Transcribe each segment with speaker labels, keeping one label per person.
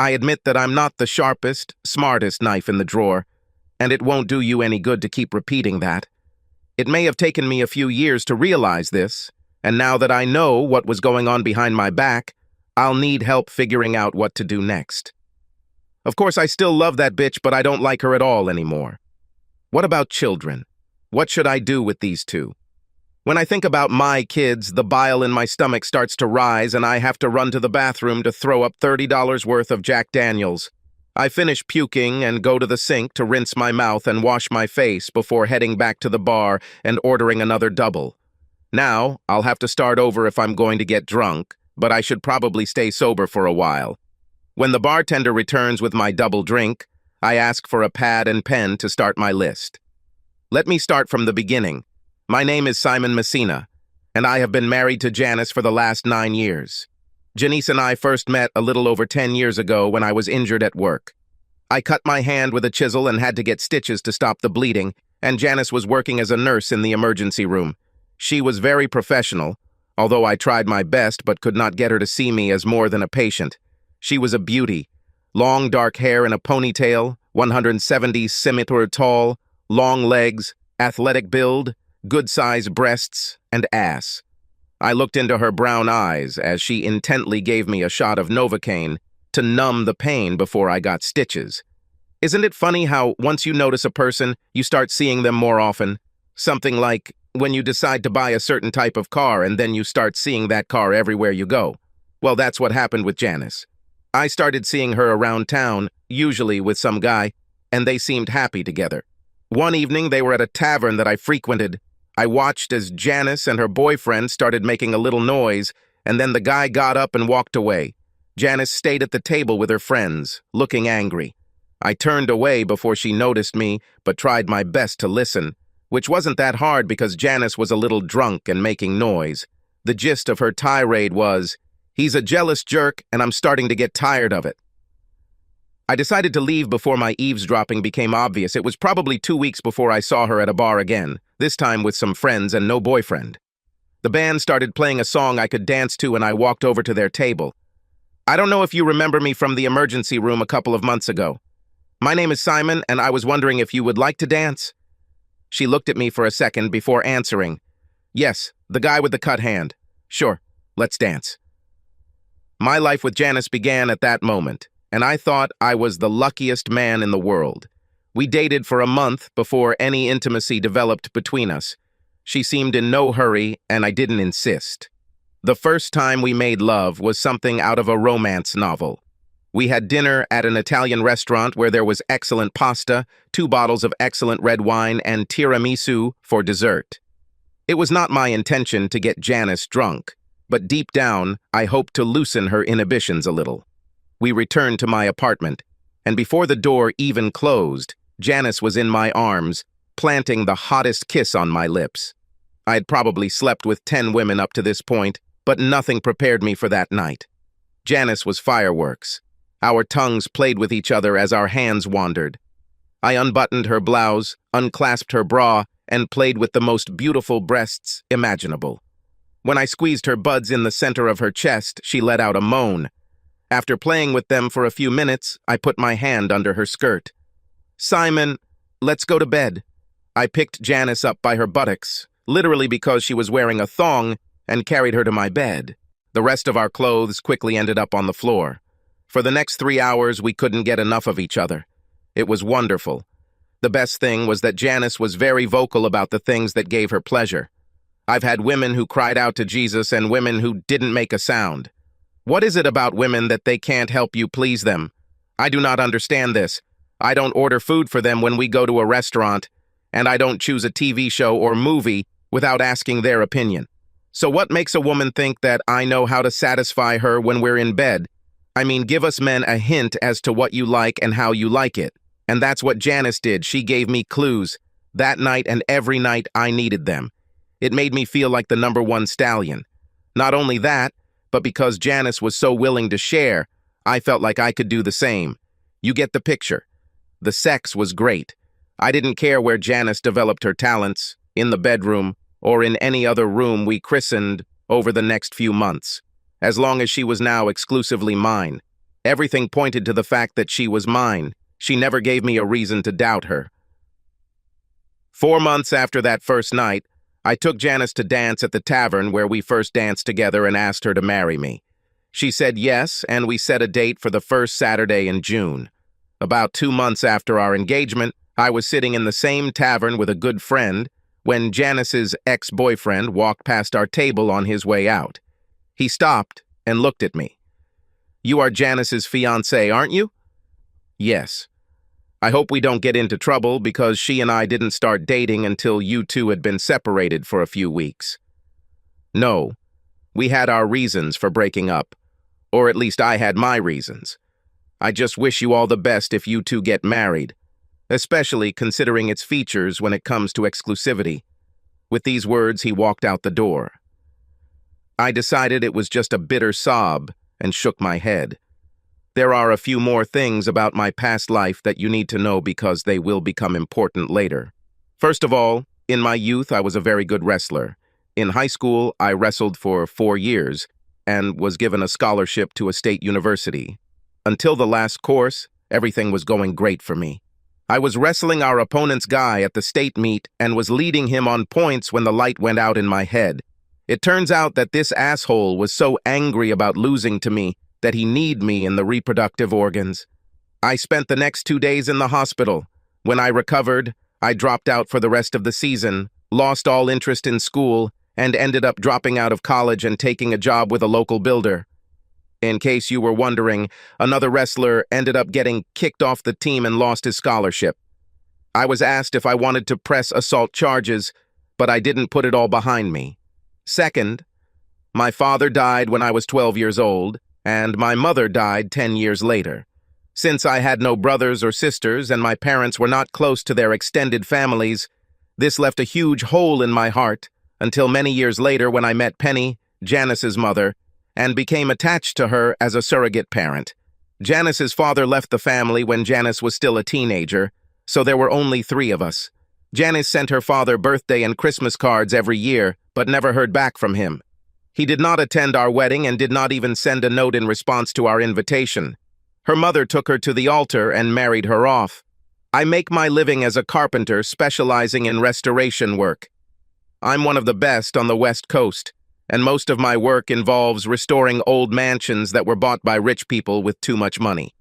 Speaker 1: I admit that I'm not the sharpest, smartest knife in the drawer, and it won't do you any good to keep repeating that. It may have taken me a few years to realize this, and now that I know what was going on behind my back, I'll need help figuring out what to do next. Of course, I still love that bitch, but I don't like her at all anymore. What about children? What should I do with these two? When I think about my kids, the bile in my stomach starts to rise and I have to run to the bathroom to throw up $30 worth of Jack Daniels. I finish puking and go to the sink to rinse my mouth and wash my face before heading back to the bar and ordering another double. Now, I'll have to start over if I'm going to get drunk, but I should probably stay sober for a while. When the bartender returns with my double drink, I ask for a pad and pen to start my list. Let me start from the beginning. My name is Simon Messina, and I have been married to Janice for the last 9 years. Janice and I first met a little over 10 years ago when I was injured at work. I cut my hand with a chisel and had to get stitches to stop the bleeding, and Janice was working as a nurse in the emergency room. She was very professional, although I tried my best but could not get her to see me as more than a patient. She was a beauty. Long dark hair in a ponytail, 170 centimeters tall, long legs, athletic build, good-sized breasts, and ass. I looked into her brown eyes as she intently gave me a shot of Novocaine to numb the pain before I got stitches. Isn't it funny how once you notice a person, you start seeing them more often? Something like when you decide to buy a certain type of car and then you start seeing that car everywhere you go. Well, that's what happened with Janice. I started seeing her around town, usually with some guy, and they seemed happy together. One evening, they were at a tavern that I frequented. I watched as Janice and her boyfriend started making a little noise, and then the guy got up and walked away. Janice stayed at the table with her friends, looking angry. I turned away before she noticed me, but tried my best to listen, which wasn't that hard because Janice was a little drunk and making noise. The gist of her tirade was, "He's a jealous jerk, and I'm starting to get tired of it." I decided to leave before my eavesdropping became obvious. It was probably 2 weeks before I saw her at a bar again, this time with some friends and no boyfriend. The band started playing a song I could dance to and I walked over to their table. "I don't know if you remember me from the emergency room a couple of months ago. My name is Simon and I was wondering if you would like to dance?" She looked at me for a second before answering, "Yes, the guy with the cut hand. Sure, let's dance." My life with Janice began at that moment, and I thought I was the luckiest man in the world. We dated for a month before any intimacy developed between us. She seemed in no hurry, and I didn't insist. The first time we made love was something out of a romance novel. We had dinner at an Italian restaurant where there was excellent pasta, 2 bottles of excellent red wine, and tiramisu for dessert. It was not my intention to get Janice drunk, but deep down, I hoped to loosen her inhibitions a little. We returned to my apartment, and before the door even closed, Janice was in my arms, planting the hottest kiss on my lips. I had probably slept with 10 women up to this point, but nothing prepared me for that night. Janice was fireworks. Our tongues played with each other as our hands wandered. I unbuttoned her blouse, unclasped her bra, and played with the most beautiful breasts imaginable. When I squeezed her buds in the center of her chest, she let out a moan. After playing with them for a few minutes, I put my hand under her skirt. "Simon, let's go to bed." I picked Janice up by her buttocks, literally because she was wearing a thong, and carried her to my bed. The rest of our clothes quickly ended up on the floor. For the next 3 hours, we couldn't get enough of each other. It was wonderful. The best thing was that Janice was very vocal about the things that gave her pleasure. I've had women who cried out to Jesus and women who didn't make a sound. What is it about women that they can't help you please them? I do not understand this. I don't order food for them when we go to a restaurant, and I don't choose a TV show or movie without asking their opinion. So what makes a woman think that I know how to satisfy her when we're in bed? I mean, give us men a hint as to what you like and how you like it. And that's what Janice did. She gave me clues. That night and every night I needed them. It made me feel like the #1 stallion. Not only that, but because Janice was so willing to share, I felt like I could do the same. You get the picture. The sex was great. I didn't care where Janice developed her talents, in the bedroom, or in any other room we christened over the next few months, as long as she was now exclusively mine. Everything pointed to the fact that she was mine. She never gave me a reason to doubt her. 4 months after that first night, I took Janice to dance at the tavern where we first danced together and asked her to marry me. She said yes, and we set a date for the first Saturday in June. About 2 months after our engagement, I was sitting in the same tavern with a good friend when Janice's ex-boyfriend walked past our table on his way out. He stopped and looked at me. "You are Janice's fiancé, aren't you?" "Yes." "I hope we don't get into trouble because she and I didn't start dating until you two had been separated for a few weeks." "No. We had our reasons for breaking up. Or at least I had my reasons. I just wish you all the best if you two get married, especially considering its features when it comes to exclusivity." With these words, he walked out the door. I decided it was just a bitter sob and shook my head. There are a few more things about my past life that you need to know because they will become important later. First of all, in my youth, I was a very good wrestler. In high school, I wrestled for 4 years and was given a scholarship to a state university. Until the last course, everything was going great for me. I was wrestling our opponent's guy at the state meet and was leading him on points when the light went out in my head. It turns out that this asshole was so angry about losing to me that he kneed me in the reproductive organs. I spent the next 2 days in the hospital. When I recovered, I dropped out for the rest of the season, lost all interest in school, and ended up dropping out of college and taking a job with a local builder. In case you were wondering, another wrestler ended up getting kicked off the team and lost his scholarship. I was asked if I wanted to press assault charges, but I didn't put it all behind me. Second, my father died when I was 12 years old, and my mother died 10 years later. Since I had no brothers or sisters and my parents were not close to their extended families, this left a huge hole in my heart until many years later when I met Penny, Janice's mother, and became attached to her as a surrogate parent. Janice's father left the family when Janice was still a teenager, so there were only 3 of us. Janice sent her father birthday and Christmas cards every year, but never heard back from him. He did not attend our wedding and did not even send a note in response to our invitation. Her mother took her to the altar and married her off. I make my living as a carpenter specializing in restoration work. I'm one of the best on the West Coast, and most of my work involves restoring old mansions that were bought by rich people with too much money.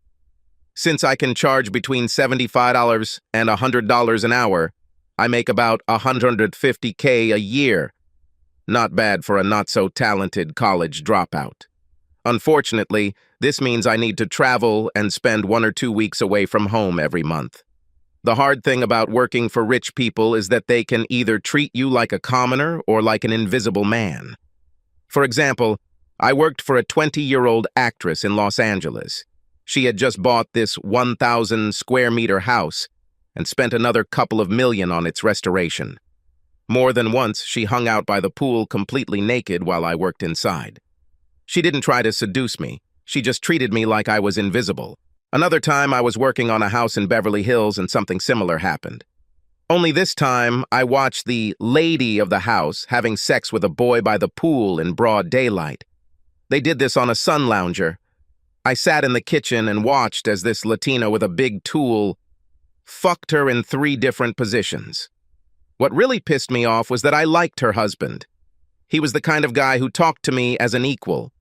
Speaker 1: Since I can charge between $75 and $100 an hour, I make about $150K a year. Not bad for a not-so-talented college dropout. Unfortunately, this means I need to travel and spend 1 or 2 weeks away from home every month. The hard thing about working for rich people is that they can either treat you like a commoner or like an invisible man. For example, I worked for a 20-year-old actress in Los Angeles. She had just bought this 1,000-square-meter house and spent another couple of million on its restoration. More than once, she hung out by the pool completely naked while I worked inside. She didn't try to seduce me. She just treated me like I was invisible. Another time, I was working on a house in Beverly Hills and something similar happened. Only this time, I watched the lady of the house having sex with a boy by the pool in broad daylight. They did this on a sun lounger. I sat in the kitchen and watched as this Latina with a big tool fucked her in 3 different positions. What really pissed me off was that I liked her husband. He was the kind of guy who talked to me as an equal.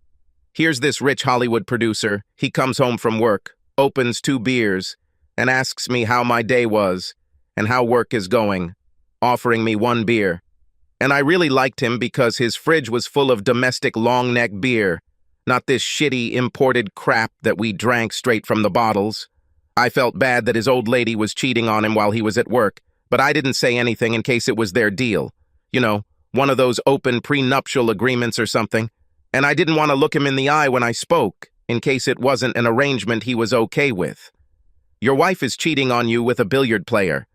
Speaker 1: Here's this rich Hollywood producer. He comes home from work, opens 2 beers, and asks me how my day was and how work is going, offering me 1 beer. And I really liked him because his fridge was full of domestic long-neck beer, not this shitty imported crap that we drank straight from the bottles. I felt bad that his old lady was cheating on him while he was at work, but I didn't say anything in case it was their deal. You know, one of those open prenuptial agreements or something. And I didn't want to look him in the eye when I spoke, in case it wasn't an arrangement he was okay with. Your wife is cheating on you with a billiard player.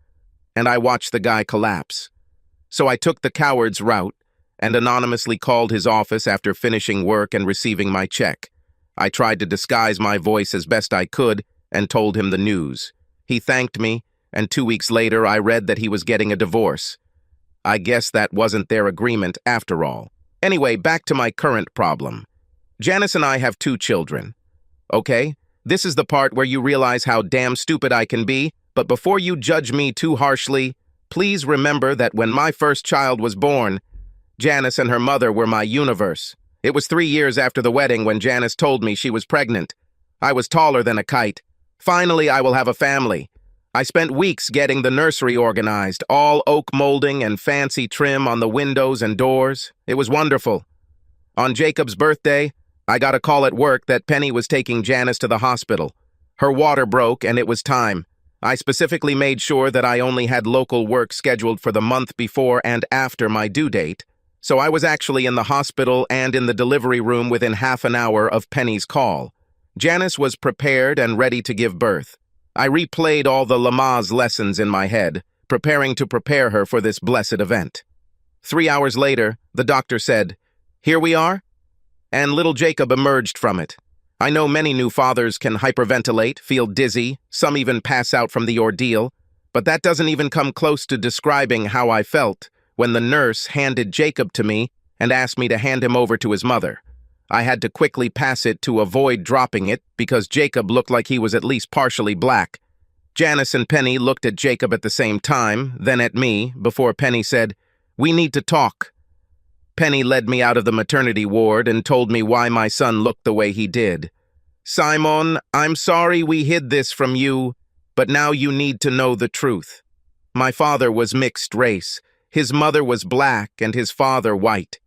Speaker 1: And I watched the guy collapse. So I took the coward's route and anonymously called his office after finishing work and receiving my check. I tried to disguise my voice as best I could and told him the news. He thanked me, and 2 weeks later I read that he was getting a divorce. I guess that wasn't their agreement after all. Anyway, back to my current problem. Janice and I have 2 children. Okay, This is the part where you realize how damn stupid I can be, but before you judge me too harshly, please remember that when my first child was born, Janice and her mother were my universe. It was 3 years after the wedding when Janice told me she was pregnant. I was taller than a kite. Finally, I will have a family. I spent weeks getting the nursery organized, all oak molding and fancy trim on the windows and doors. It was wonderful. On Jacob's birthday, I got a call at work that Penny was taking Janice to the hospital. Her water broke and it was time. I specifically made sure that I only had local work scheduled for the month before and after my due date, so I was actually in the hospital and in the delivery room within half an hour of Penny's call. Janice was prepared and ready to give birth. I replayed all the Lamaze lessons in my head, preparing to prepare her for this blessed event. 3 hours later, the doctor said, "Here we are?" And little Jacob emerged from it. I know many new fathers can hyperventilate, feel dizzy, some even pass out from the ordeal, but that doesn't even come close to describing how I felt when the nurse handed Jacob to me and asked me to hand him over to his mother. I had to quickly pass it to avoid dropping it because Jacob looked like he was at least partially black. Janice and Penny looked at Jacob at the same time, then at me, before Penny said, "We need to talk." Penny led me out of the maternity ward and told me why my son looked the way he did. "Simon, I'm sorry we hid this from you, but now you need to know the truth. My father was mixed race. His mother was black and his father white.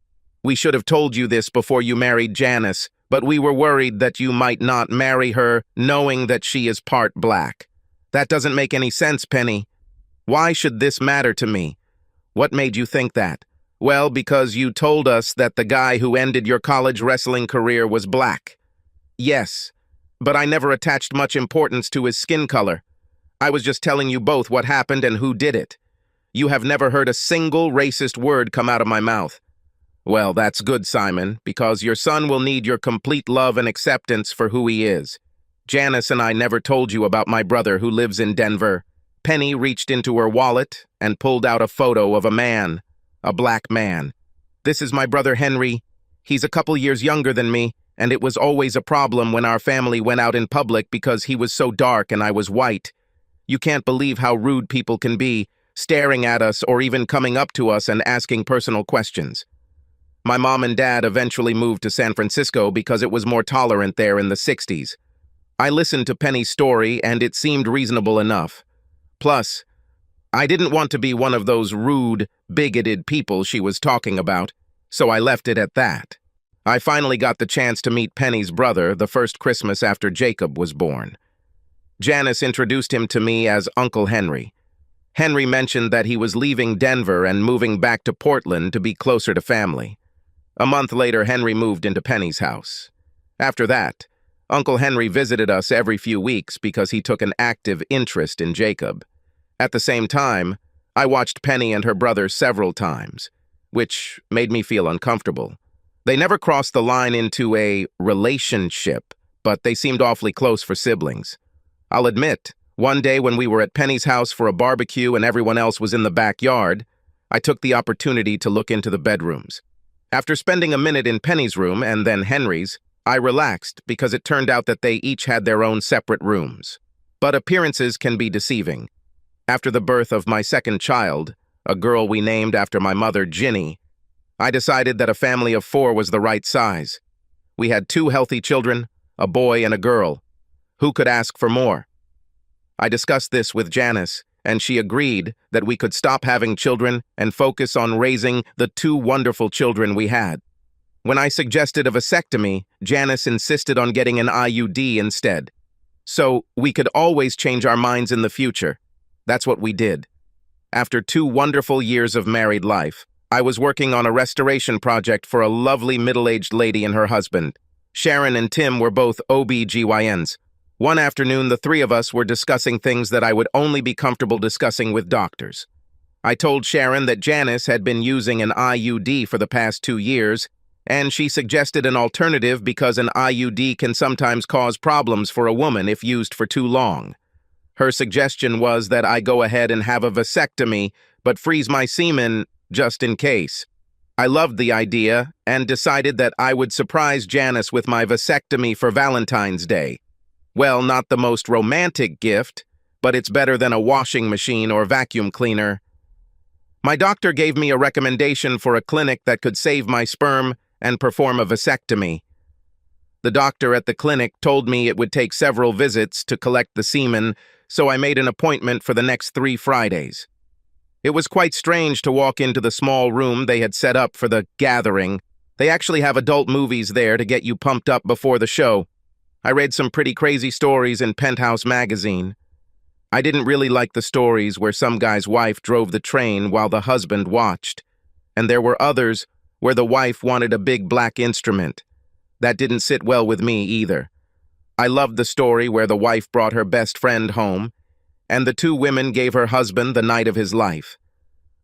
Speaker 1: We should have told you this before you married Janice, but we were worried that you might not marry her knowing that she is part black. That doesn't make any sense, Penny. Why should this matter to me? What made you think that? Well, because you told us that the guy who ended your college wrestling career was black. Yes, but I never attached much importance to his skin color. I was just telling you both what happened and who did it. You have never heard a single racist word come out of my mouth. Well, that's good, Simon, because your son will need your complete love and acceptance for who he is. Janice and I never told you about my brother who lives in Denver. Penny reached into her wallet and pulled out a photo of a man, a black man. This is my brother Henry. He's a couple years younger than me, and it was always a problem when our family went out in public because he was so dark and I was white. You can't believe how rude people can be, staring at us or even coming up to us and asking personal questions. My mom and dad eventually moved to San Francisco because it was more tolerant there in the 60s. I listened to Penny's story and it seemed reasonable enough. Plus, I didn't want to be one of those rude, bigoted people she was talking about, so I left it at that. I finally got the chance to meet Penny's brother the first Christmas after Jacob was born. Janice introduced him to me as Uncle Henry. Henry mentioned that he was leaving Denver and moving back to Portland to be closer to family. A month later, Henry moved into Penny's house. After that, Uncle Henry visited us every few weeks because he took an active interest in Jacob. At the same time, I watched Penny and her brother several times, which made me feel uncomfortable. They never crossed the line into a relationship, but they seemed awfully close for siblings. I'll admit, one day when we were at Penny's house for a barbecue and everyone else was in the backyard, I took the opportunity to look into the bedrooms. After spending a minute in Penny's room and then Henry's, I relaxed because it turned out that they each had their own separate rooms. But appearances can be deceiving. After the birth of my second child, a girl we named after my mother, Ginny, I decided that a family of 4 was the right size. We had 2 healthy children, a boy and a girl. Who could ask for more? I discussed this with Janice, and she agreed that we could stop having children and focus on raising the 2 wonderful children we had. When I suggested a vasectomy, Janice insisted on getting an IUD instead. So we could always change our minds in the future. That's what we did. After 2 wonderful years of married life, I was working on a restoration project for a lovely middle-aged lady and her husband. Sharon and Tim were both OB-GYNs. One afternoon, the 3 of us were discussing things that I would only be comfortable discussing with doctors. I told Sharon that Janice had been using an IUD for the past 2 years, and she suggested an alternative because an IUD can sometimes cause problems for a woman if used for too long. Her suggestion was that I go ahead and have a vasectomy, but freeze my semen just in case. I loved the idea and decided that I would surprise Janice with my vasectomy for Valentine's Day. Well, not the most romantic gift, but it's better than a washing machine or vacuum cleaner. My doctor gave me a recommendation for a clinic that could save my sperm and perform a vasectomy. The doctor at the clinic told me it would take several visits to collect the semen, so I made an appointment for the next 3 Fridays. It was quite strange to walk into the small room they had set up for the gathering. They actually have adult movies there to get you pumped up before the show. I read some pretty crazy stories in Penthouse magazine. I didn't really like the stories where some guy's wife drove the train while the husband watched, and there were others where the wife wanted a big black instrument. That didn't sit well with me either. I loved the story where the wife brought her best friend home, and the 2 women gave her husband the night of his life.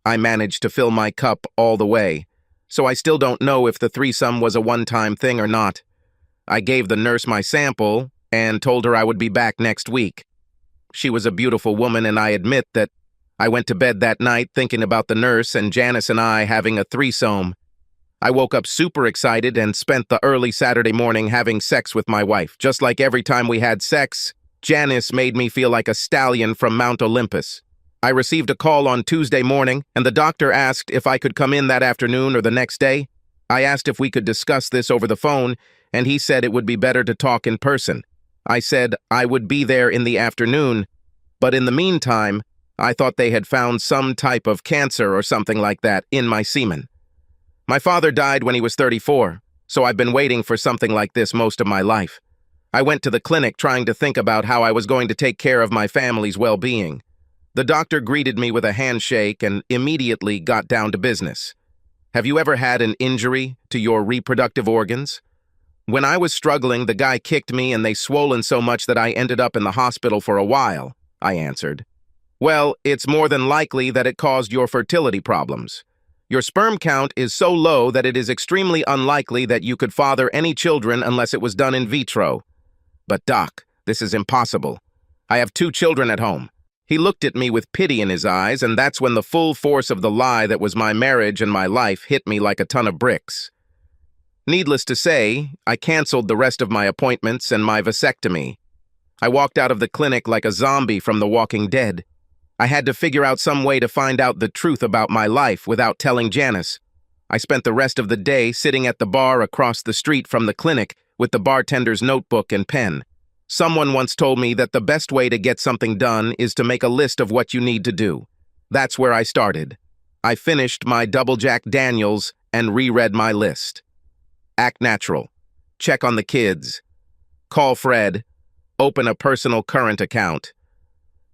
Speaker 1: I managed to fill my cup all the way, so I still don't know if the threesome was a one-time thing or not. I gave the nurse my sample and told her I would be back next week. She was a beautiful woman, and I admit that I went to bed that night thinking about the nurse and Janice and I having a threesome. I woke up super excited and spent the early Saturday morning having sex with my wife. Just like every time we had sex, Janice made me feel like a stallion from Mount Olympus. I received a call on Tuesday morning, and the doctor asked if I could come in that afternoon or the next day. I asked if we could discuss this over the phone, and he said it would be better to talk in person. I said I would be there in the afternoon, but in the meantime, I thought they had found some type of cancer or something like that in my semen. My father died when he was 34, so I've been waiting for something like this most of my life. I went to the clinic trying to think about how I was going to take care of my family's well-being. The doctor greeted me with a handshake and immediately got down to business. Have you ever had an injury to your reproductive organs? When I was struggling, the guy kicked me and they swollen so much that I ended up in the hospital for a while, I answered. Well, it's more than likely that it caused your fertility problems. Your sperm count is so low that it is extremely unlikely that you could father any children unless it was done in vitro. But doc, this is impossible. I have 2 children at home. He looked at me with pity in his eyes, and that's when the full force of the lie that was my marriage and my life hit me like a ton of bricks. Needless to say, I canceled the rest of my appointments and my vasectomy. I walked out of the clinic like a zombie from The Walking Dead. I had to figure out some way to find out the truth about my life without telling Janice. I spent the rest of the day sitting at the bar across the street from the clinic with the bartender's notebook and pen. Someone once told me that the best way to get something done is to make a list of what you need to do. That's where I started. I finished my Double Jack Daniels and reread my list. Act natural. Check on the kids. Call Fred. Open a personal current account.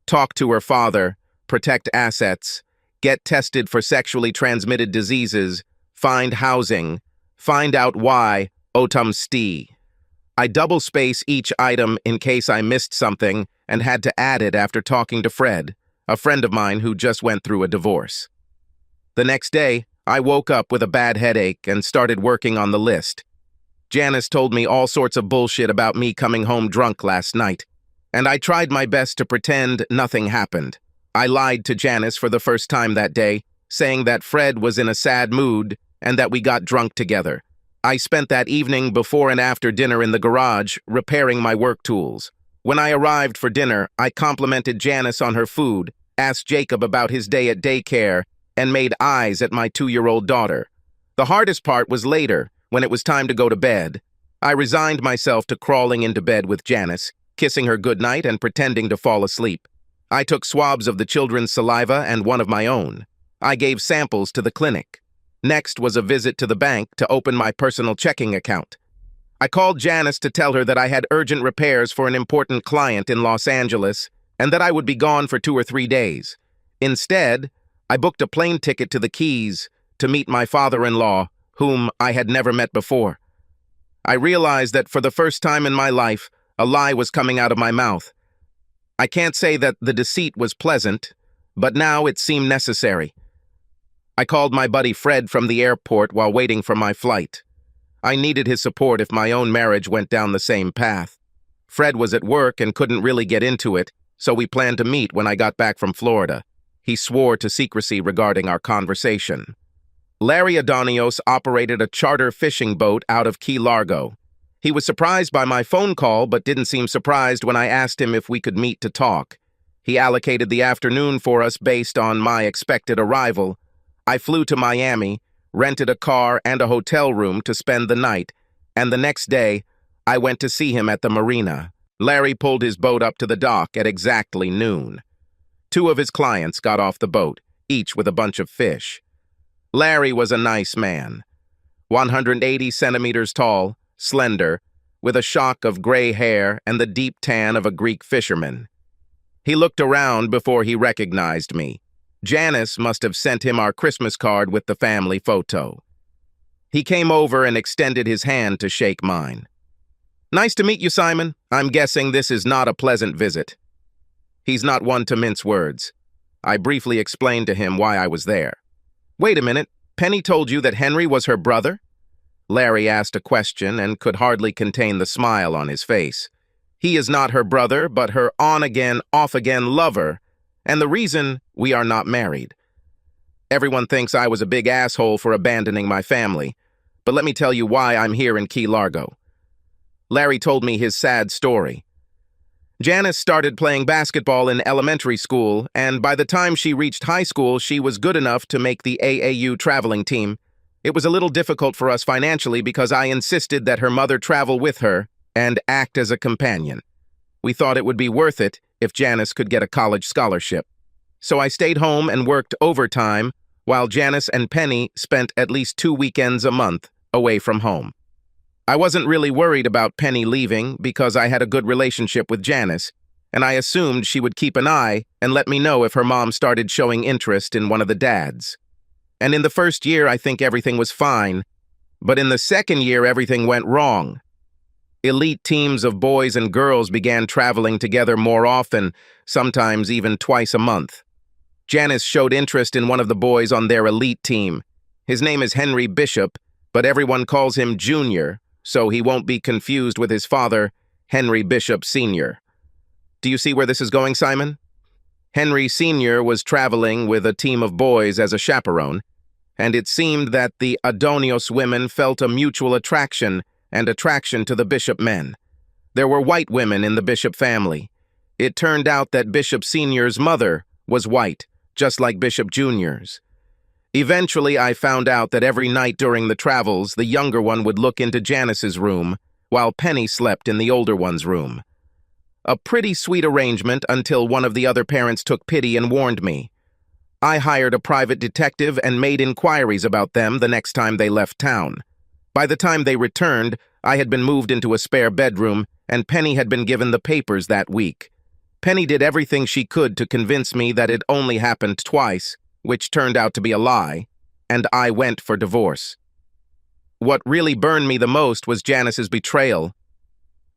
Speaker 1: Talk to her father, protect assets, get tested for sexually transmitted diseases, find housing, find out why, otum sti. I double-space each item in case I missed something and had to add it after talking to Fred, a friend of mine who just went through a divorce. The next day, I woke up with a bad headache and started working on the list. Janice told me all sorts of bullshit about me coming home drunk last night, and I tried my best to pretend nothing happened. I lied to Janice for the first time that day, saying that Fred was in a sad mood and that we got drunk together. I spent that evening before and after dinner in the garage repairing my work tools. When I arrived for dinner, I complimented Janice on her food, asked Jacob about his day at daycare, and made eyes at my 2-year-old daughter. The hardest part was later, when it was time to go to bed. I resigned myself to crawling into bed with Janice, kissing her goodnight and pretending to fall asleep. I took swabs of the children's saliva and one of my own. I gave samples to the clinic. Next was a visit to the bank to open my personal checking account. I called Janice to tell her that I had urgent repairs for an important client in Los Angeles and that I would be gone for 2 or 3 days. Instead, I booked a plane ticket to the Keys to meet my father-in-law, whom I had never met before. I realized that for the first time in my life, a lie was coming out of my mouth. I can't say that the deceit was pleasant, but now it seemed necessary. I called my buddy Fred from the airport while waiting for my flight. I needed his support if my own marriage went down the same path. Fred was at work and couldn't really get into it, so we planned to meet when I got back from Florida. He swore to secrecy regarding our conversation. Larry Adonios operated a charter fishing boat out of Key Largo. He was surprised by my phone call, but didn't seem surprised when I asked him if we could meet to talk. He allocated the afternoon for us based on my expected arrival. I flew to Miami, rented a car and a hotel room to spend the night, and the next day, I went to see him at the marina. Larry pulled his boat up to the dock at exactly noon. 2 of his clients got off the boat, each with a bunch of fish. Larry was a nice man, 180 centimeters tall, slender, with a shock of gray hair and the deep tan of a Greek fisherman. He looked around before he recognized me. Janice must have sent him our Christmas card with the family photo. He came over and extended his hand to shake mine. "Nice to meet you, Simon. I'm guessing this is not a pleasant visit." He's not one to mince words. I briefly explained to him why I was there. "Wait a minute. Penny told you that Henry was her brother?" Larry asked a question and could hardly contain the smile on his face. "He is not her brother, but her on-again, off-again lover, and the reason we are not married. Everyone thinks I was a big asshole for abandoning my family, but let me tell you why I'm here in Key Largo." Larry told me his sad story. Janice started playing basketball in elementary school, and by the time she reached high school, she was good enough to make the AAU traveling team. It was a little difficult for us financially because I insisted that her mother travel with her and act as a companion. We thought it would be worth it if Janice could get a college scholarship. So I stayed home and worked overtime while Janice and Penny spent at least 2 weekends a month away from home. I wasn't really worried about Penny leaving because I had a good relationship with Janice, and I assumed she would keep an eye and let me know if her mom started showing interest in one of the dads. And in the first year, I think everything was fine, but in the second year, everything went wrong. Elite teams of boys and girls began traveling together more often, sometimes even twice a month. Janice showed interest in one of the boys on their elite team. His name is Henry Bishop, but everyone calls him Junior, so he won't be confused with his father, Henry Bishop Sr. Do you see where this is going, Simon? Henry Sr. was traveling with a team of boys as a chaperone, and it seemed that the Adonios women felt a mutual attraction to the Bishop men. There were white women in the Bishop family. It turned out that Bishop Sr.'s mother was white, just like Bishop Jr.'s. Eventually, I found out that every night during the travels, the younger one would look into Janice's room, while Penny slept in the older one's room. A pretty sweet arrangement until one of the other parents took pity and warned me. I hired a private detective and made inquiries about them the next time they left town. By the time they returned, I had been moved into a spare bedroom, and Penny had been given the papers that week. Penny did everything she could to convince me that it only happened twice, which turned out to be a lie, and I went for divorce. What really burned me the most was Janice's betrayal.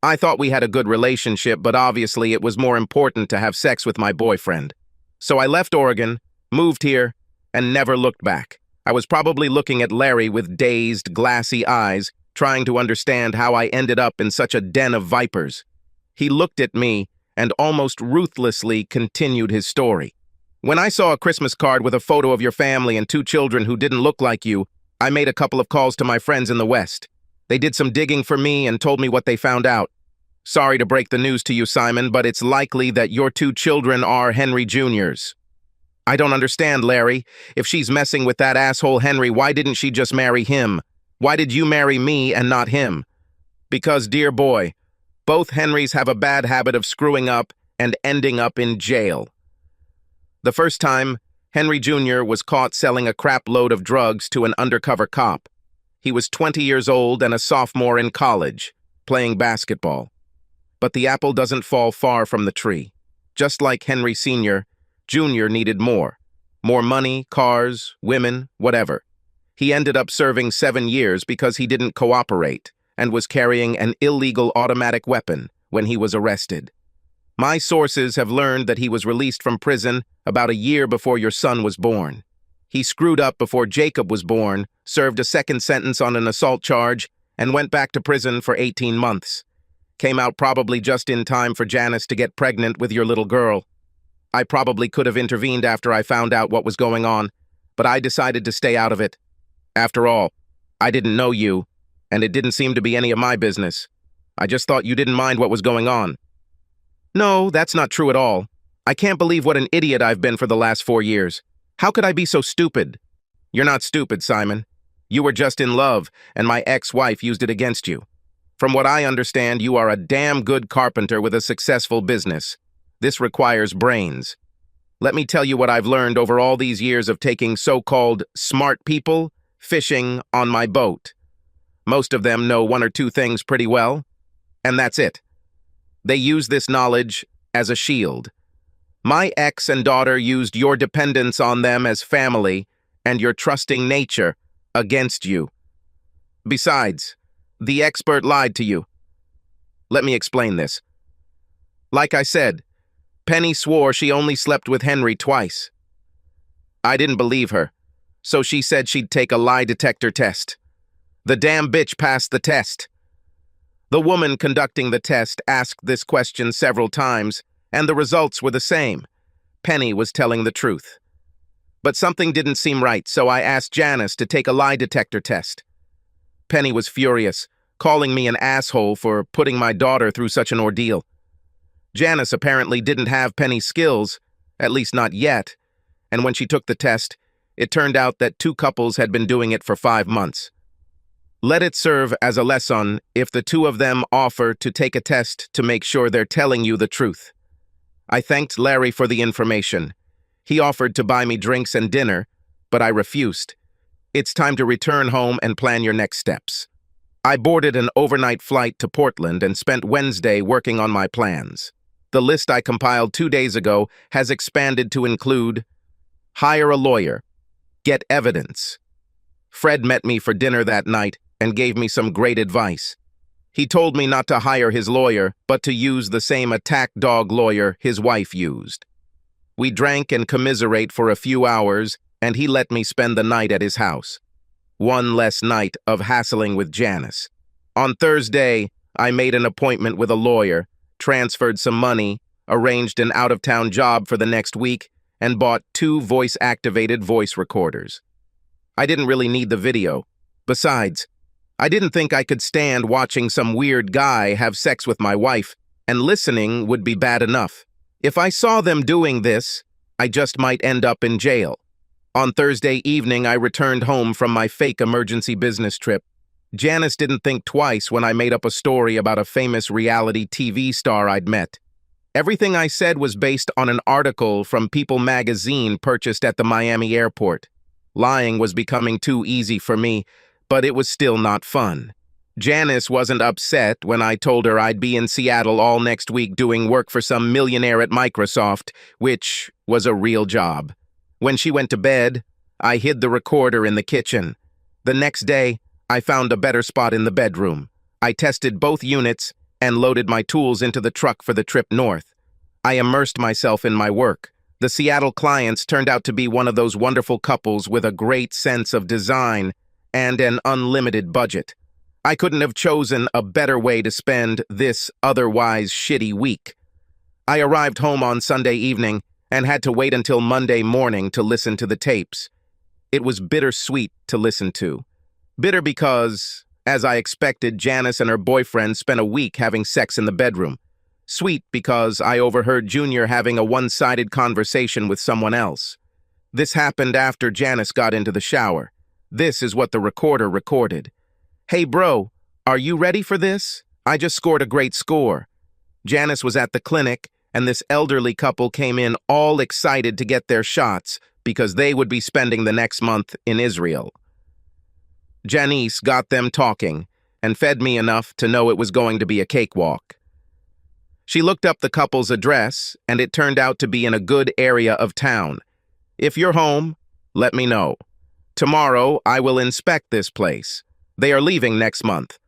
Speaker 1: I thought we had a good relationship, but obviously it was more important to have sex with my boyfriend. So I left Oregon, moved here, and never looked back. I was probably looking at Larry with dazed, glassy eyes, trying to understand how I ended up in such a den of vipers. He looked at me and almost ruthlessly continued his story. "When I saw a Christmas card with a photo of your family and 2 children who didn't look like you, I made a couple of calls to my friends in the West. They did some digging for me and told me what they found out. Sorry to break the news to you, Simon, but it's likely that your 2 children are Henry Jr.'s. I don't understand, Larry. If she's messing with that asshole Henry, why didn't she just marry him? Why did you marry me and not him? Because, dear boy, both Henrys have a bad habit of screwing up and ending up in jail. The first time, Henry Jr. was caught selling a crap load of drugs to an undercover cop. He was 20 years old and a sophomore in college, playing basketball. But the apple doesn't fall far from the tree. Just like Henry Sr., Jr. needed more. More money, cars, women, whatever. He ended up serving 7 years because he didn't cooperate and was carrying an illegal automatic weapon when he was arrested. My sources have learned that he was released from prison about a year before your son was born. He screwed up before Jacob was born, served a second sentence on an assault charge, and went back to prison for 18 months. Came out probably just in time for Janice to get pregnant with your little girl. I probably could have intervened after I found out what was going on, but I decided to stay out of it. After all, I didn't know you, and it didn't seem to be any of my business. I just thought you didn't mind what was going on. No, that's not true at all. I can't believe what an idiot I've been for the last 4 years. How could I be so stupid? You're not stupid, Simon. You were just in love, and my ex-wife used it against you. From what I understand, you are a damn good carpenter with a successful business. This requires brains. Let me tell you what I've learned over all these years of taking so-called smart people fishing on my boat. Most of them know 1 or 2 things pretty well, and that's it. They use this knowledge as a shield. My ex and daughter used your dependence on them as family and your trusting nature against you. Besides, the expert lied to you. Let me explain this. Like I said, Penny swore she only slept with Henry twice. I didn't believe her, so she said she'd take a lie detector test. The damn bitch passed the test. The woman conducting the test asked this question several times, and the results were the same. Penny was telling the truth. But something didn't seem right, so I asked Janice to take a lie detector test. Penny was furious, calling me an asshole for putting my daughter through such an ordeal. Janice apparently didn't have Penny's skills, at least not yet, and when she took the test, it turned out that 2 couples had been doing it for 5 months. Let it serve as a lesson if the 2 of them offer to take a test to make sure they're telling you the truth. I thanked Larry for the information. He offered to buy me drinks and dinner, but I refused. It's time to return home and plan your next steps. I boarded an overnight flight to Portland and spent Wednesday working on my plans. The list I compiled 2 days ago has expanded to include hire a lawyer, get evidence. Fred met me for dinner that night and gave me some great advice. He told me not to hire his lawyer, but to use the same attack dog lawyer his wife used. We drank and commiserate for a few hours, and he let me spend the night at his house. 1 less night of hassling with Janice. On Thursday, I made an appointment with a lawyer, transferred some money, arranged an out-of-town job for the next week, and bought 2 voice-activated voice recorders. I didn't really need the video. Besides, I didn't think I could stand watching some weird guy have sex with my wife, and listening would be bad enough. If I saw them doing this, I just might end up in jail. On Thursday evening, I returned home from my fake emergency business trip. Janice didn't think twice when I made up a story about a famous reality TV star I'd met. Everything I said was based on an article from People magazine purchased at the Miami airport. Lying was becoming too easy for me, but it was still not fun. Janice wasn't upset when I told her I'd be in Seattle all next week doing work for some millionaire at Microsoft, which was a real job. When she went to bed, I hid the recorder in the kitchen. The next day, I found a better spot in the bedroom. I tested both units and loaded my tools into the truck for the trip north. I immersed myself in my work. The Seattle clients turned out to be one of those wonderful couples with a great sense of design and an unlimited budget. I couldn't have chosen a better way to spend this otherwise shitty week. I arrived home on Sunday evening and had to wait until Monday morning to listen to the tapes. It was bittersweet to listen to. Bitter because, as I expected, Janice and her boyfriend spent a week having sex in the bedroom. Sweet because I overheard Junior having a one-sided conversation with someone else. This happened after Janice got into the shower. This is what the recorder recorded. Hey bro, are you ready for this? I just scored a great score. Janice was at the clinic, and this elderly couple came in all excited to get their shots because they would be spending the next month in Israel. Janice got them talking and fed me enough to know it was going to be a cakewalk. She looked up the couple's address, and it turned out to be in a good area of town. If you're home, let me know. Tomorrow, I will inspect this place. They are leaving next month.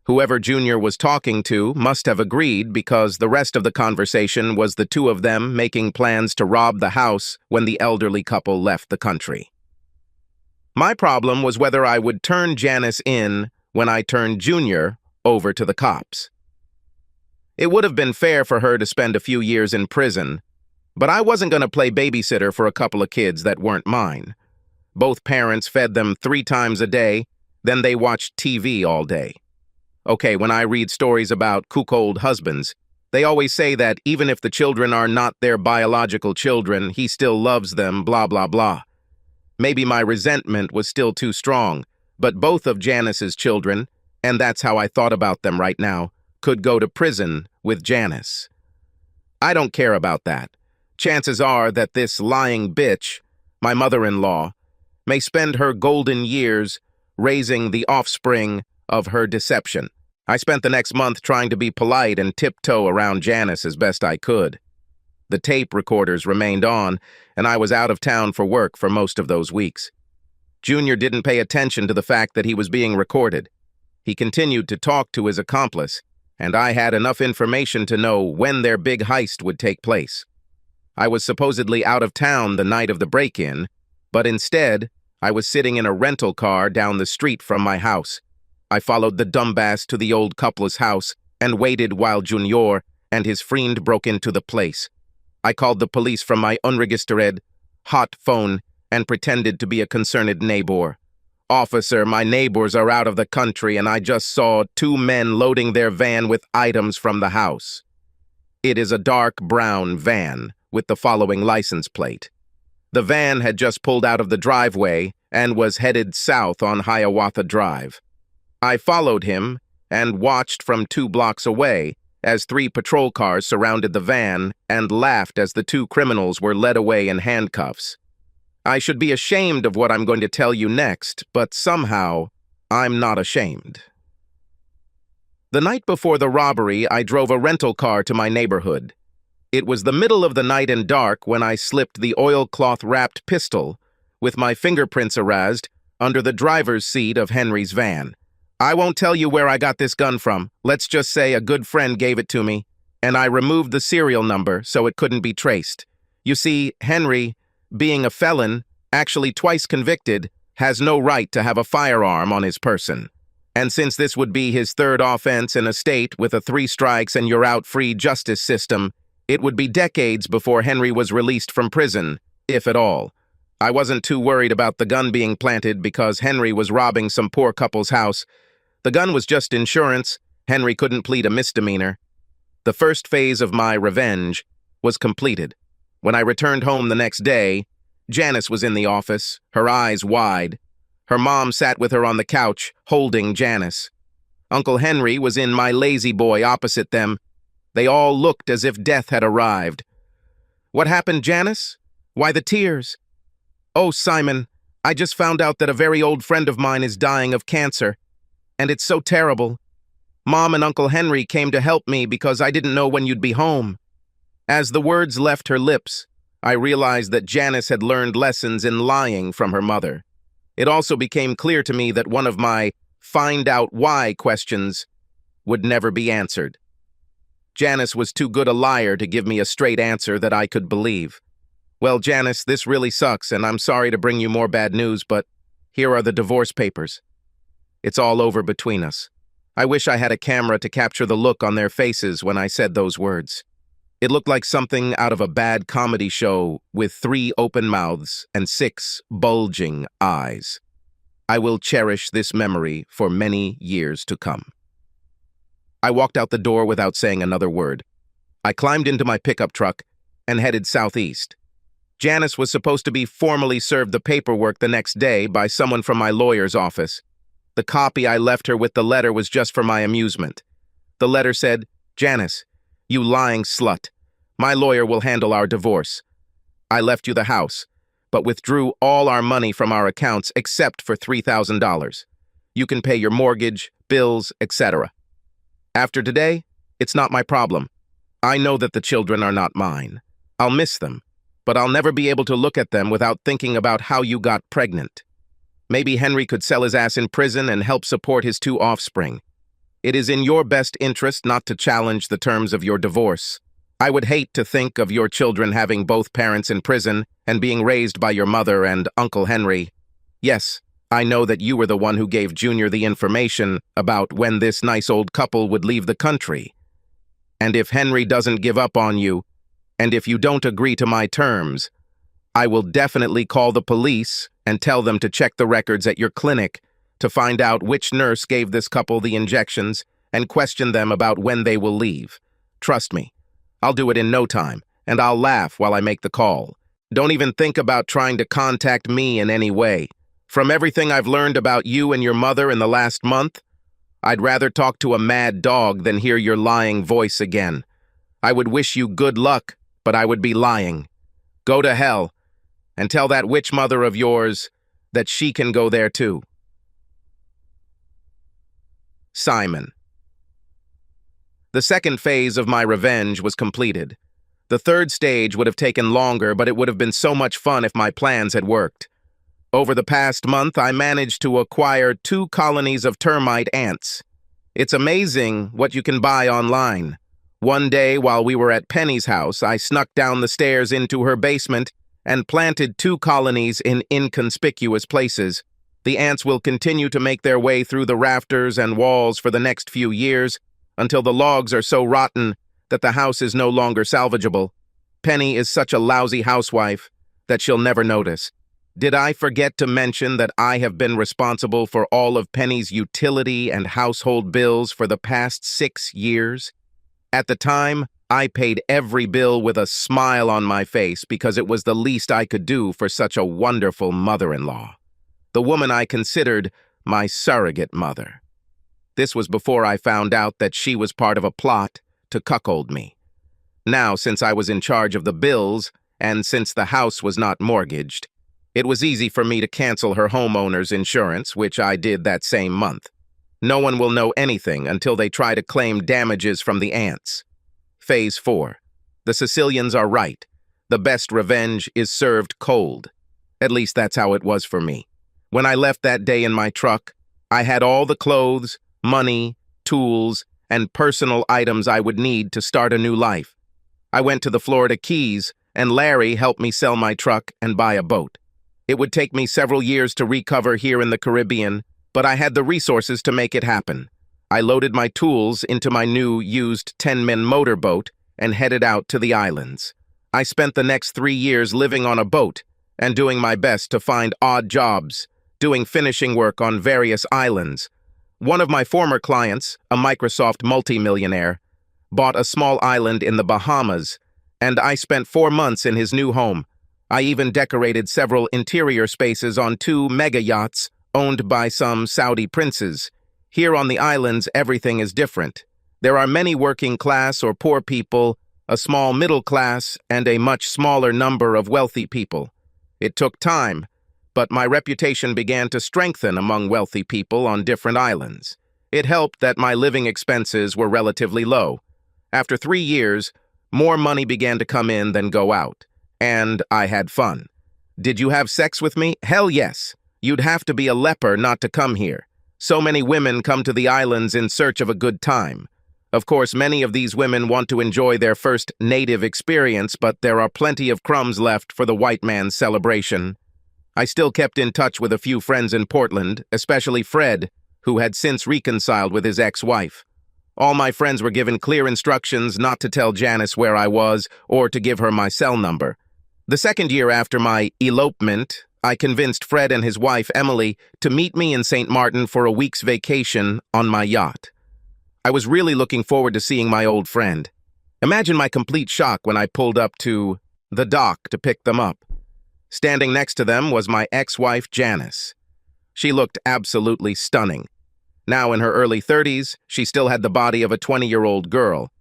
Speaker 1: Whoever Junior was talking to must have agreed because the rest of the conversation was the 2 of them making plans to rob the house when the elderly couple left the country. My problem was whether I would turn Janice in when I turned Junior over to the cops. It would have been fair for her to spend a few years in prison, but I wasn't going to play babysitter for a couple of kids that weren't mine. Both parents fed them 3 times a day, then they watched TV all day. Okay, when I read stories about cuckold husbands, they always say that even if the children are not their biological children, he still loves them, blah, blah, blah. Maybe my resentment was still too strong, but both of Janice's children, and that's how I thought about them right now, could go to prison with Janice. I don't care about that. Chances are that this lying bitch, my mother-in-law, may spend her golden years raising the offspring of her deception. I spent the next month trying to be polite and tiptoe around Janice as best I could. The tape recorders remained on, and I was out of town for work for most of those weeks. Junior didn't pay attention to the fact that he was being recorded. He continued to talk to his accomplice, and I had enough information to know when their big heist would take place. I was supposedly out of town the night of the break-in, but instead, I was sitting in a rental car down the street from my house. I followed the dumbass to the old couple's house and waited while Junior and his friend broke into the place. I called the police from my unregistered, hot phone and pretended to be a concerned neighbor. Officer, my neighbors are out of the country and I just saw 2 men loading their van with items from the house. It is a dark brown van with the following license plate. The van had just pulled out of the driveway and was headed south on Hiawatha Drive. I followed him and watched from 2 blocks away as 3 patrol cars surrounded the van and laughed as the 2 criminals were led away in handcuffs. I should be ashamed of what I'm going to tell you next, but somehow, I'm not ashamed. The night before the robbery, I drove a rental car to my neighborhood. It was the middle of the night and dark when I slipped the oilcloth-wrapped pistol, with my fingerprints erased, under the driver's seat of Henry's van. I won't tell you where I got this gun from. Let's just say a good friend gave it to me, and I removed the serial number so it couldn't be traced. You see, Henry, being a felon, actually twice convicted, has no right to have a firearm on his person. And since this would be his 3rd offense in a state with a 3 strikes and you're out free justice system, it would be decades before Henry was released from prison, if at all. I wasn't too worried about the gun being planted because Henry was robbing some poor couple's house. The gun was just insurance. Henry couldn't plead a misdemeanor. The first phase of my revenge was completed. When I returned home the next day, Janice was in the office, her eyes wide. Her mom sat with her on the couch, holding Janice. Uncle Henry was in my lazy boy opposite them. They all looked as if death had arrived. What happened, Janice? Why the tears? Oh, Simon, I just found out that a very old friend of mine is dying of cancer. And it's so terrible. Mom and Uncle Henry came to help me because I didn't know when you'd be home. As the words left her lips, I realized that Janice had learned lessons in lying from her mother. It also became clear to me that one of my find out why questions would never be answered. Janice was too good a liar to give me a straight answer that I could believe. Well, Janice, this really sucks, and I'm sorry to bring you more bad news, but here are the divorce papers. It's all over between us. I wish I had a camera to capture the look on their faces when I said those words. It looked like something out of a bad comedy show with 3 open mouths and 6 bulging eyes. I will cherish this memory for many years to come. I walked out the door without saying another word. I climbed into my pickup truck and headed southeast. Janice was supposed to be formally served the paperwork the next day by someone from my lawyer's office. The copy I left her with the letter was just for my amusement. The letter said, "Janice, you lying slut. My lawyer will handle our divorce. I left you the house, but withdrew all our money from our accounts except for $3,000. You can pay your mortgage, bills, etc. After today, it's not my problem. I know that the children are not mine. I'll miss them, but I'll never be able to look at them without thinking about how you got pregnant. Maybe Henry could sell his ass in prison and help support his 2 offspring. It is in your best interest not to challenge the terms of your divorce. I would hate to think of your children having both parents in prison and being raised by your mother and Uncle Henry. Yes, I know that you were the one who gave Junior the information about when this nice old couple would leave the country. And if Henry doesn't give up on you, and if you don't agree to my terms, I will definitely call the police and tell them to check the records at your clinic to find out which nurse gave this couple the injections and question them about when they will leave. Trust me, I'll do it in no time, and I'll laugh while I make the call. Don't even think about trying to contact me in any way. From everything I've learned about you and your mother in the last month, I'd rather talk to a mad dog than hear your lying voice again. I would wish you good luck, but I would be lying. Go to hell, and tell that witch mother of yours that she can go there too. Simon. The second phase of my revenge was completed. The third stage would have taken longer, but it would have been so much fun if my plans had worked. Over the past month, I managed to acquire 2 colonies of termite ants. It's amazing what you can buy online. One day, while we were at Penny's house, I snuck down the stairs into her basement and planted 2 colonies in inconspicuous places. The ants will continue to make their way through the rafters and walls for the next few years until the logs are so rotten that the house is no longer salvageable. Penny is such a lousy housewife that she'll never notice. Did I forget to mention that I have been responsible for all of Penny's utility and household bills for the past 6 years? At the time, I paid every bill with a smile on my face because it was the least I could do for such a wonderful mother-in-law. The woman I considered my surrogate mother. This was before I found out that she was part of a plot to cuckold me. Now, since I was in charge of the bills, and since the house was not mortgaged, it was easy for me to cancel her homeowner's insurance, which I did that same month. No one will know anything until they try to claim damages from the ants. Phase 4. The Sicilians are right. The best revenge is served cold. At least that's how it was for me. When I left that day in my truck, I had all the clothes, money, tools, and personal items I would need to start a new life. I went to the Florida Keys, and Larry helped me sell my truck and buy a boat. It would take me several years to recover here in the Caribbean, but I had the resources to make it happen. I loaded my tools into my new used 10-man motorboat and headed out to the islands. I spent the next 3 years living on a boat and doing my best to find odd jobs, doing finishing work on various islands. One of my former clients, a Microsoft multimillionaire, bought a small island in the Bahamas, and I spent 4 months in his new home. I even decorated several interior spaces on 2 mega yachts owned by some Saudi princes. Here on the islands, everything is different. There are many working class or poor people, a small middle class, and a much smaller number of wealthy people. It took time, but my reputation began to strengthen among wealthy people on different islands. It helped that my living expenses were relatively low. After 3 years, more money began to come in than go out. And I had fun. Did you have sex with me? Hell yes. You'd have to be a leper not to come here. So many women come to the islands in search of a good time. Of course, many of these women want to enjoy their first native experience, but there are plenty of crumbs left for the white man's celebration. I still kept in touch with a few friends in Portland, especially Fred, who had since reconciled with his ex-wife. All my friends were given clear instructions not to tell Janice where I was or to give her my cell number. The second year after my elopement, I convinced Fred and his wife, Emily, to meet me in St. Martin for a week's vacation on my yacht. I was really looking forward to seeing my old friend. Imagine my complete shock when I pulled up to the dock to pick them up. Standing next to them was my ex-wife, Janice. She looked absolutely stunning. Now in her early 30s, she still had the body of a 20-year-old girl,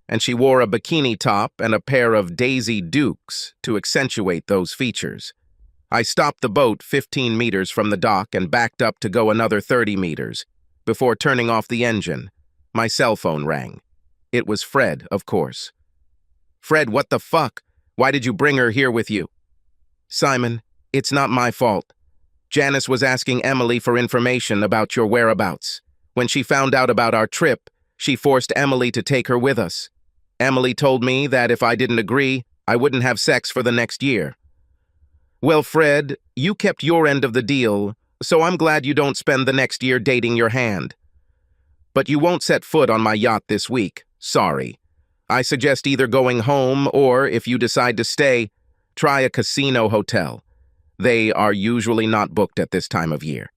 Speaker 1: and she wore a bikini top and a pair of Daisy Dukes to accentuate those features. I stopped the boat 15 meters from the dock and backed up to go another 30 meters. Before turning off the engine, my cell phone rang. It was Fred, of course. Fred, what the fuck? Why did you bring her here with you? Simon, it's not my fault. Janice was asking Emily for information about your whereabouts. When she found out about our trip, she forced Emily to take her with us. Emily told me that if I didn't agree, I wouldn't have sex for the next year. Well, Fred, you kept your end of the deal, so I'm glad you don't spend the next year dating your hand. But you won't set foot on my yacht this week. Sorry. I suggest either going home or, if you decide to stay, try a casino hotel. They are usually not booked at this time of year.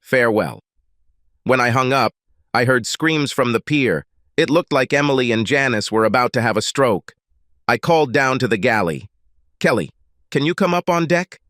Speaker 1: Farewell. When I hung up, I heard screams from the pier. It looked like Emily and Janice were about to have a stroke. I called down to the galley. "Kelly, can you come up on deck?"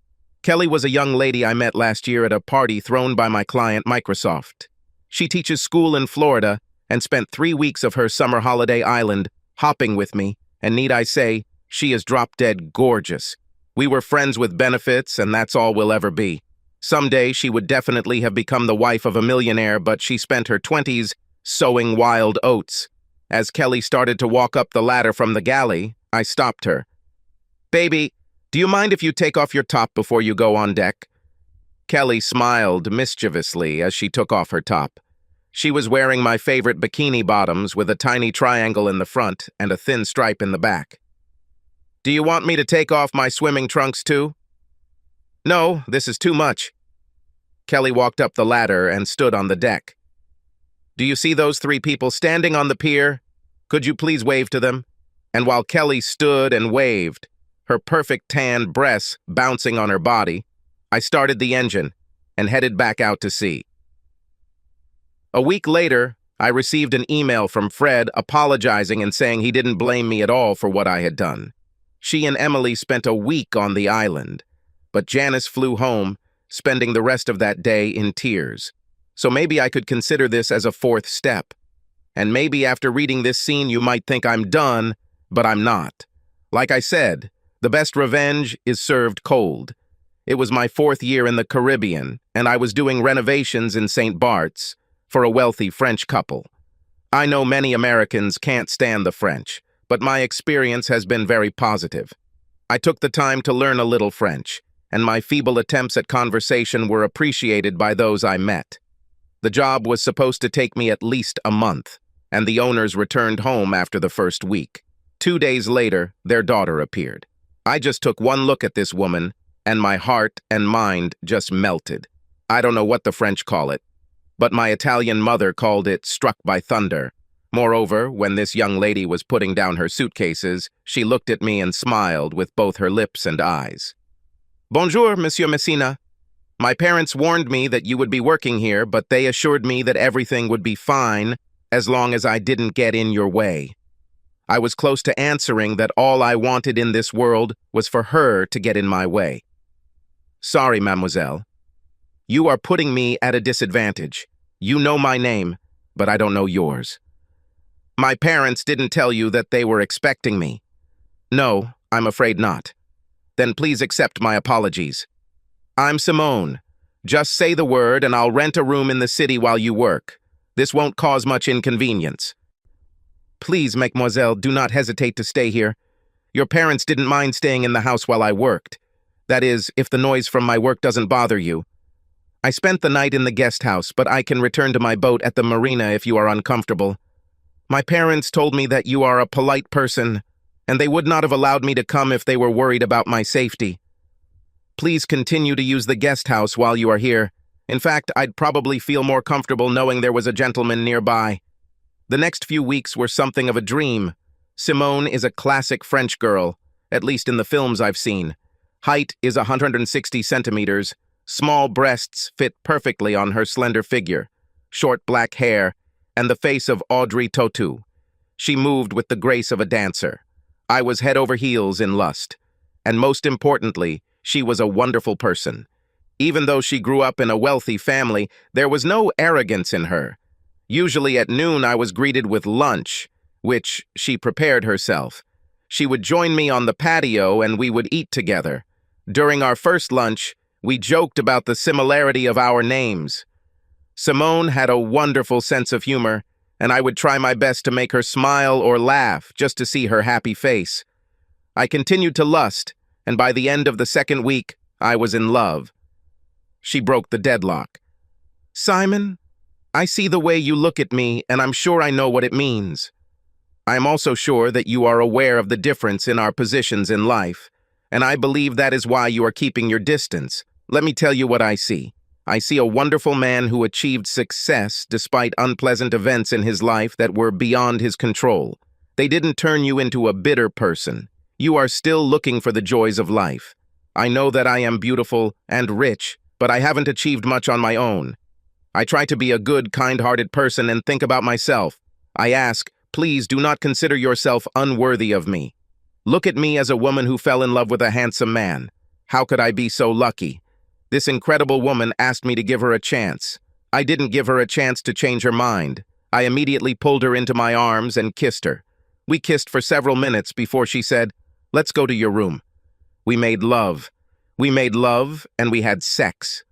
Speaker 1: Kelly was a young lady I met last year at a party thrown by my client, Microsoft. She teaches school in Florida and spent 3 weeks of her summer holiday island hopping with me, and need I say, she is drop-dead gorgeous. We were friends with benefits, and that's all we'll ever be. Someday she would definitely have become the wife of a millionaire, but she spent her 20s sowing wild oats. As Kelly started to walk up the ladder from the galley, I stopped her. "Baby, do you mind if you take off your top before you go on deck?" Kelly smiled mischievously as she took off her top. She was wearing my favorite bikini bottoms with a tiny triangle in the front and a thin stripe in the back. "Do you want me to take off my swimming trunks too?" "No, this is too much." Kelly walked up the ladder and stood on the deck. "Do you see those 3 people standing on the pier? Could you please wave to them?" And while Kelly stood and waved, her perfect tan breasts bouncing on her body, I started the engine and headed back out to sea. A week later, I received an email from Fred apologizing and saying he didn't blame me at all for what I had done. She and Emily spent a week on the island, but Janice flew home, spending the rest of that day in tears. So maybe I could consider this as a 4th step. And maybe after reading this scene you might think I'm done, but I'm not. Like I said, the best revenge is served cold. It was my 4th year in the Caribbean, and I was doing renovations in St. Bart's for a wealthy French couple. I know many Americans can't stand the French, but my experience has been very positive. I took the time to learn a little French, and my feeble attempts at conversation were appreciated by those I met. The job was supposed to take me at least a month, and the owners returned home after the first week. 2 days later, their daughter appeared. I just took one look at this woman, and my heart and mind just melted. I don't know what the French call it, but my Italian mother called it struck by thunder. Moreover, when this young lady was putting down her suitcases, she looked at me and smiled with both her lips and eyes. "Bonjour, Monsieur Messina. My parents warned me that you would be working here, but they assured me that everything would be fine as long as I didn't get in your way." I was close to answering that all I wanted in this world was for her to get in my way. "Sorry, mademoiselle. You are putting me at a disadvantage. You know my name, but I don't know yours. My parents didn't tell you that they were expecting me." "No, I'm afraid not." "Then please accept my apologies. I'm Simone. Just say the word and I'll rent a room in the city while you work. This won't cause much inconvenience." "Please, mademoiselle, do not hesitate to stay here. Your parents didn't mind staying in the house while I worked. That is, if the noise from my work doesn't bother you. I spent the night in the guest house, but I can return to my boat at the marina if you are uncomfortable. My parents told me that you are a polite person, and they would not have allowed me to come if they were worried about my safety. Please continue to use the guest house while you are here. In fact, I'd probably feel more comfortable knowing there was a gentleman nearby." The next few weeks were something of a dream. Simone is a classic French girl, at least in the films I've seen. Height is 160 centimeters, small breasts fit perfectly on her slender figure, short black hair, and the face of Audrey Tautou. She moved with the grace of a dancer. I was head over heels in lust. And most importantly, she was a wonderful person. Even though she grew up in a wealthy family, there was no arrogance in her. Usually at noon I was greeted with lunch, which she prepared herself. She would join me on the patio and we would eat together. During our first lunch, we joked about the similarity of our names. Simone had a wonderful sense of humor, and I would try my best to make her smile or laugh just to see her happy face. I continued to lust, and by the end of the second week, I was in love. She broke the deadlock. "Simon, I see the way you look at me, and I'm sure I know what it means. I am also sure that you are aware of the difference in our positions in life, and I believe that is why you are keeping your distance. Let me tell you what I see. I see a wonderful man who achieved success despite unpleasant events in his life that were beyond his control. They didn't turn you into a bitter person. You are still looking for the joys of life. I know that I am beautiful and rich, but I haven't achieved much on my own. I try to be a good, kind-hearted person and think about myself. I ask, please do not consider yourself unworthy of me. Look at me as a woman who fell in love with a handsome man. How could I be so lucky? This incredible woman asked me to give her a chance. I didn't give her a chance to change her mind. I immediately pulled her into my arms and kissed her. We kissed for several minutes before she said, "Let's go to your room." We made love. We made love and we had sex.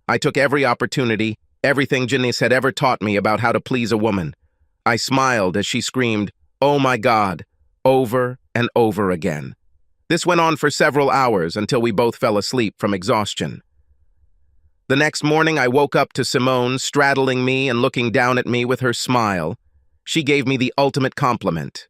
Speaker 1: I took every opportunity, everything Janice had ever taught me about how to please a woman. I smiled as she screamed, "Oh my God," over and over again. This went on for several hours until we both fell asleep from exhaustion. The next morning, I woke up to Simone straddling me and looking down at me with her smile. She gave me the ultimate compliment.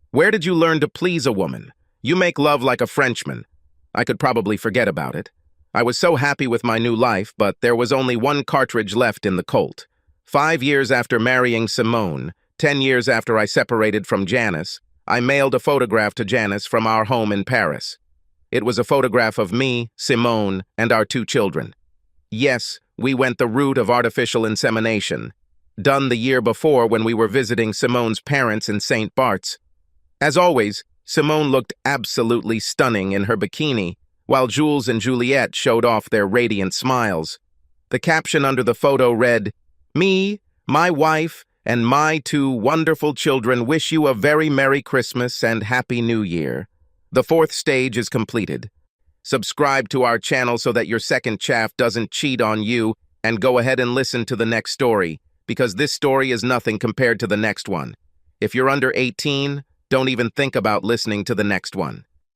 Speaker 1: "Where did you learn to please a woman? You make love like a Frenchman." I could probably forget about it. I was so happy with my new life, but there was only one cartridge left in the Colt. 5 years after marrying Simone, 10 years after I separated from Janice, I mailed a photograph to Janice from our home in Paris. It was a photograph of me, Simone, and our 2 children. Yes, we went the route of artificial insemination, done the year before when we were visiting Simone's parents in St. Bart's. As always, Simone looked absolutely stunning in her bikini, while Jules and Juliette showed off their radiant smiles. The caption under the photo read, "Me, my wife, and my 2 wonderful children wish you a very Merry Christmas and Happy New Year. The 4th stage is completed. Subscribe to our channel so that your second chaff doesn't cheat on you, and go ahead and listen to the next story, because this story is nothing compared to the next one. If you're under 18, don't even think about listening to the next one."